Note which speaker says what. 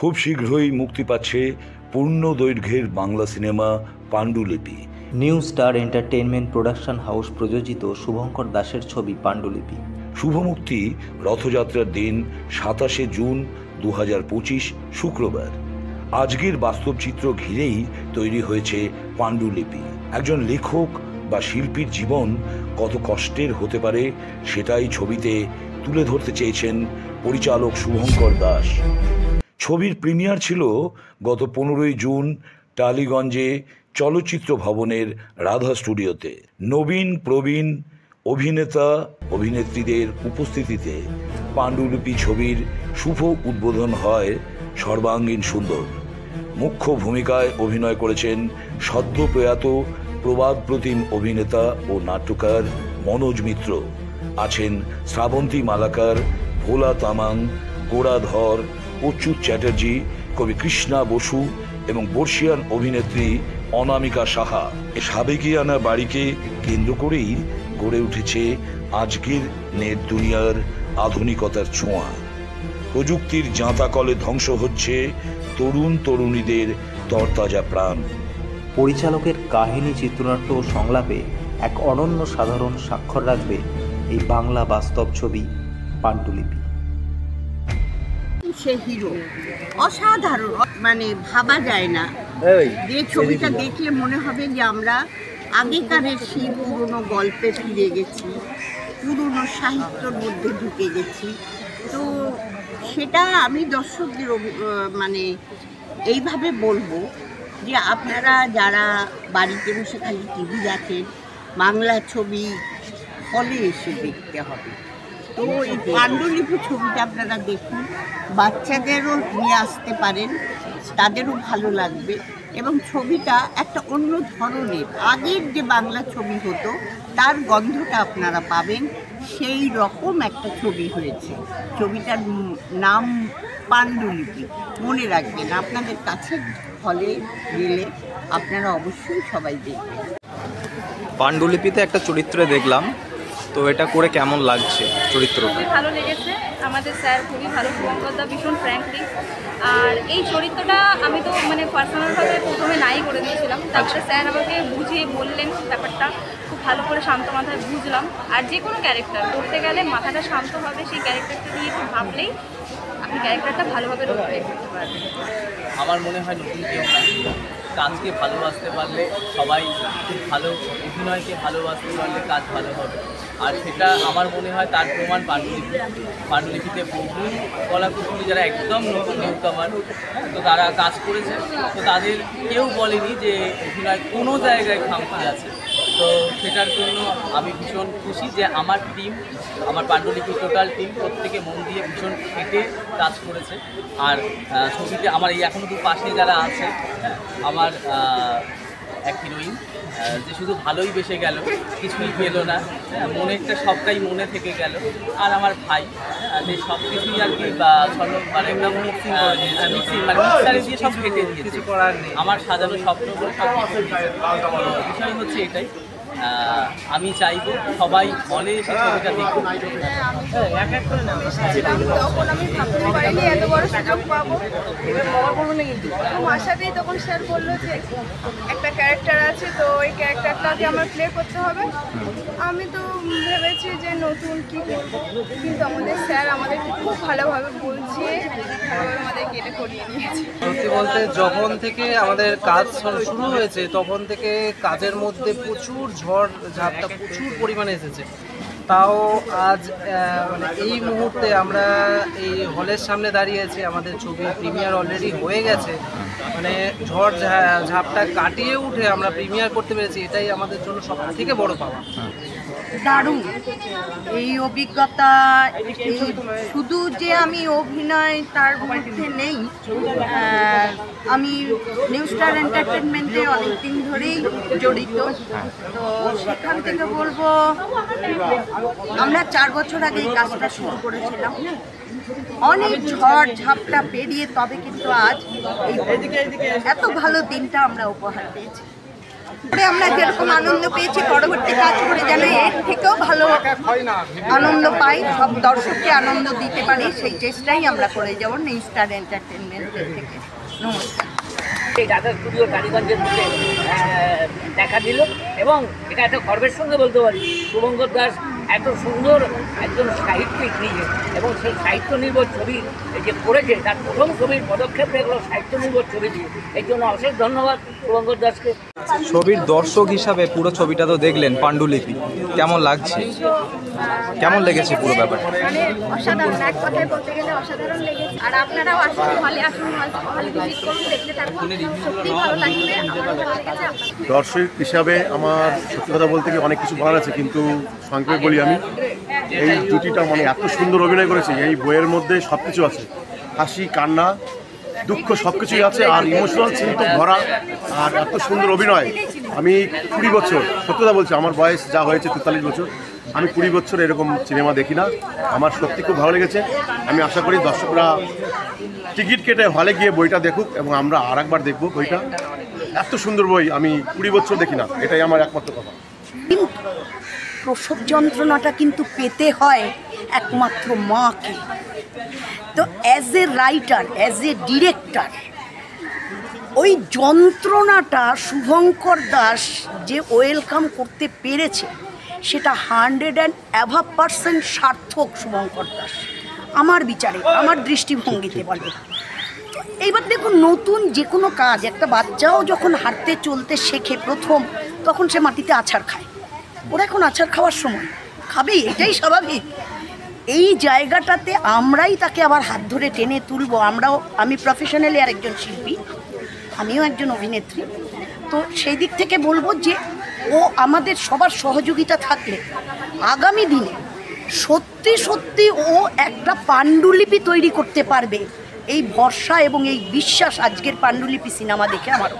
Speaker 1: খুব শীঘ্রই মুক্তি পাচ্ছে পূর্ণ দৈর্ঘ্যের বাংলা সিনেমা পাণ্ডুলিপি।
Speaker 2: New star entertainment production house প্রযোজিত শুভঙ্কর দাসের ছবি পাণ্ডুলিপি।
Speaker 1: শুভ মুক্তি রথযাত্রার দিন 27শে জুন 2025 শুক্রবার। আজকের বাস্তব চিত্র ঘিরেই তৈরি হয়েছে পাণ্ডুলিপি। একজন লেখক বা শিল্পীর জীবন কত কষ্টের হতে পারে সেটাই ছবিতে তুলে ধরতে চেয়েছেন পরিচালক শুভঙ্কর দাস। ছবির প্রিমিয়ার ছিল গত 15ই জুন টালিগঞ্জে চলচ্চিত্র ভবনের রাধা স্টুডিওতে। নবীন প্রবীণ অভিনেতা অভিনেত্রীদের উপস্থিতিতে পাণ্ডুলিপি ছবির শুভ উদ্বোধন হয় সর্বাঙ্গীন সুন্দর। মুখ্য ভূমিকায় অভিনয় করেছেন সদ্য প্রয়াত প্রবাদ প্রতিম অভিনেতা ও নাট্যকার মনোজ মিত্র। আছেন শ্রাবন্তী মালাকার, ভোলা তামাং, গোড়া ধর, অচ্যুত চ্যাটার্জি, কবি কৃষ্ণা বসু এবং বর্ষিয়ান অভিনেত্রী অনামিকা সাহা। সাবেকিয়ানা বাড়িকে কেন্দ্র করেই গড়ে উঠেছে আজকের নেট দুনিয়ার আধুনিকতার ছোঁয়া। প্রযুক্তির জাঁতাকলে ধ্বংস হচ্ছে তরুণ তরুণীদের তরতাজা প্রাণ।
Speaker 2: পরিচালকের কাহিনী, চিত্রনাট্য ও সংলাপে এক অনন্য সাধারণ স্বাক্ষর রাখবে এই বাংলা বাস্তব ছবি পাণ্ডুলিপি।
Speaker 3: সে হিরো অসাধারণ, মানে ভাবা যায় না যে ছবিটা দেখলে মনে হবে যে আমরা আগেকারের সেই পুরনো গল্পে ফিরে গেছি, পুরনো সাহিত্যর মধ্যে ঢুকে গেছি। তো সেটা আমি দর্শকদের মানে এইভাবে বলবো যে আপনারা যারা বাড়িতে বসে খালি টিভি দেখেন, বাংলা ছবি হলে এসে দেখতে হবে। তো এই পাণ্ডুলিপি ছবিটা আপনারা দেখুন, বাচ্চাদেরও নিয়ে আসতে পারেন, তাদেরও ভালো লাগবে। এবং ছবিটা একটা অন্য ধরনের, আগের যে বাংলা ছবি হতো তার গন্ধটা আপনারা পাবেন, সেই রকম একটা ছবি হয়েছে। ছবিটার নাম পাণ্ডুলিপি, মনে রাখবেন। আপনাদের কাছে হলে গেলে আপনারা অবশ্যই সবাই দেখবেন।
Speaker 4: পাণ্ডুলিপিতে একটা চরিত্রে দেখলাম, তো এটা করে কেমন লাগছে চরিত্রটা?
Speaker 5: খুবই ভালো লেগেছে, আমাদের স্যার খুবই ভালো, শুভঙ্কর দা ভীষণ ফ্র্যাঙ্কলি। আর এই চরিত্রটা আমি তো মানে পার্সোনালভাবে প্রথমে নাই করে দিয়েছিলাম, তারপরে স্যার আমাকে বুঝিয়ে বললেন ব্যাপারটা, খুব ভালো করে শান্ত মাথায় বুঝলাম। আর যে কোনো ক্যারেক্টার করতে গেলে মাথাটা শান্ত হবে, সেই ক্যারেক্টারটা নিয়ে একটু ভাবলেই আপনি ক্যারেক্টারটা ভালোভাবে রোল প্লে করতে পারবেন।
Speaker 6: আমার মনে হয় নতুন কেউ না, কাজকে ভালোবাসতে পারলে সবাই খুব ভালো, অভিনয়কে ভালোবাসতে পারলে কাজ ভালো হবে। আর সেটা আমার মনে হয় তার প্রমাণ পাণ্ডুলিপিতে বহু কলাকুশলী যারা একদম নতুন নিউকামার, তো তারা কাজ করেছে। তো তাদের কেউ বলেনি যে অভিনয় কোনো জায়গায় খামতি আছে। তো সেটার জন্য আমি ভীষণ খুশি যে আমার টিম, আমার পাণ্ডুলিপি টোটাল টিম প্রত্যেকে মন দিয়ে ভীষণ খেটে কাজ করেছে। আর ছবিতে আমার এই এখনও দু পাশে যারা আছে, আমার এক হিরোইন যে শুধু ভালোই বেসে গেল, কিছুই পেলো না, মনেরটা সবটাই মনে থেকে গেল। আর আমার ভাই যে সব কিছুই আর কি মানে একদম মিক্সারে দিয়ে সব কেটে দিয়েছে, আমার সাজানো স্বপ্নগুলো সব বিষয় হচ্ছে এটাই। আমি চাইবো সবাই হলে এসে ছবিটা দেখুন।
Speaker 7: তখন আমি ভাবতে পারিনি এত বড় সুযোগ পাবো, আশাতেই তখন স্যার বললো যে একটা ক্যারেক্টার আছে, তো ওই ক্যারেক্টারটাকে আমার প্লে করতে হবে। আমি তো ভেবেছি যে নতুন কি করবো, কিন্তু আমাদের স্যার আমাদেরকে খুব ভালোভাবে বুঝিয়ে আমাদেরকে এটা করিয়ে নিয়েছে।
Speaker 8: সত্যি বলতে যখন থেকে আমাদের কাজ শুরু হয়েছে তখন থেকে কাজের মধ্যে প্রচুর ঝড় ঝাপটা প্রচুর পরিমাণে এসেছে। তাও আজ মানে এই মুহূর্তে আমরা এই হলের সামনে দাঁড়িয়েছি, আমাদের ছবির প্রিমিয়ার অলরেডি হয়ে গেছে, মানে ঝড় ঝাপটা কাটিয়ে উঠে আমরা প্রিমিয়ার করতে পেরেছি, এটাই আমাদের জন্য সব থেকে বড় পাওয়া।
Speaker 3: দারুণ এই অভিজ্ঞতা। শুধু যে আমি অভিনয় তার মধ্যে নেই, আমি নিউ স্টার এন্টারটেনমেন্টে অনেকদিন ধরেই জড়িত। তো সেখান থেকে বলবো, আমরা 4 বছর আগে এই কাজটা শুরু করেছিলাম। অনেক ঝড় ঝাপটা পেরিয়ে তবে কিন্তু আজ এই এত ভালো দিনটা আমরা উপহার পেয়েছি। আমরা যেরকম আনন্দ পেয়েছি পরবর্তী কাজ করে যেন এর থেকেও ভালো আনন্দ পাই, সব দর্শককে আনন্দ দিতে পারি, সেই চেষ্টাই আমরা করে যাব নিউ স্টার এন্টারটেনমেন্টের থেকে। নমস্কার।
Speaker 9: এই দাদা স্টুডিও টালিগঞ্জের মধ্যে দেখা দিল এবং এটা একটা গর্বের সঙ্গে বলতে পারি শুভঙ্কর দাস এত সুন্দর একজন সাহিত্যিক নিজে এবং সেই সাহিত্য নির্ভর ছবি যে করেছে তার প্রথম ছবির পদক্ষেপ এগুলো সাহিত্য নির্ভর ছবি দিয়ে, এই জন্য অশেষ ধন্যবাদ শুভঙ্কর দাসকে।
Speaker 4: ছবির দর্শক হিসাবে পুরো ছবিটা তো দেখলেন, পাণ্ডুলিপি কেমন লাগছে, কেমন লেগেছে পুরো ব্যাপারটা?
Speaker 7: মানে অসাধারণ, এক কথায় বলতে গেলে অসাধারণ লেগেছে। আর আপনারাও আসুন, হলে আসুন, হলে ভিজিট করুন, দেখতে থাকুন, সত্যিই ভালো লাগবে। আমারও ভালো লেগেছে।
Speaker 10: দর্শক হিসাবে আমার সত্যি কথা বলতে গিয়ে অনেক কিছু বলার আছে, কিন্তু সংক্ষেপে বলি আমি, এই জুটিটা মানে এত সুন্দর অভিনয় করেছে, এই বইয়ের মধ্যে সব কিছু আছে, হাসি কান্না দুঃখ সব কিছুই আছে, আর ইমোশনাল সিন তো ভরা, আর এত সুন্দর অভিনয়। আমি 20 বছর, সত্যি কথা বলছি, আমার বয়স যা হয়েছে 43 বছর, আমি 20 বছর এরকম সিনেমা দেখি না। আমার সত্যি খুব ভালো লেগেছে। আমি আশা করি দর্শকরা টিকিট কেটে হলে গিয়ে বইটা দেখুক এবং আমরা আর একবার দেখবো বইটা। এত সুন্দর বই আমি 20 বছর দেখি না, এটাই আমার একমাত্র কথা।
Speaker 3: প্রসব যন্ত্রণাটা কিন্তু পেতে হয় একমাত্র মাকে। তো as a writer, as a director, ওই যন্ত্রণাটা শুভঙ্কর দাস যে ওয়েলকাম করতে পেরেছে সেটা 100% সার্থক শুভঙ্কর দাস আমার বিচারে, আমার দৃষ্টিভঙ্গিতে বলে। তো এইবার দেখুন, নতুন যে কোনো কাজ, একটা বাচ্চাও যখন হাঁটতে চলতে শেখে প্রথম, তখন সে মাটিতে আছাড় খায়। ওরা এখন আছাড় খাওয়ার সময়, খাবেই, এটাই স্বাভাবিক। এই জায়গাটাতে আমরাই তাকে আবার হাত ধরে টেনে তুলবো। আমি প্রফেশনালি আর একজন শিল্পী, আমিও একজন অভিনেত্রী। তো সেই দিক থেকে বলবো যে ও আমাদের সবার সহযোগিতা থাকলে আগামী দিনে সত্যি সত্যি ও একটা পাণ্ডুলিপি তৈরি করতে পারবে, এই ভরসা এবং এই বিশ্বাস আজকের পাণ্ডুলিপি সিনেমা দেখে আমার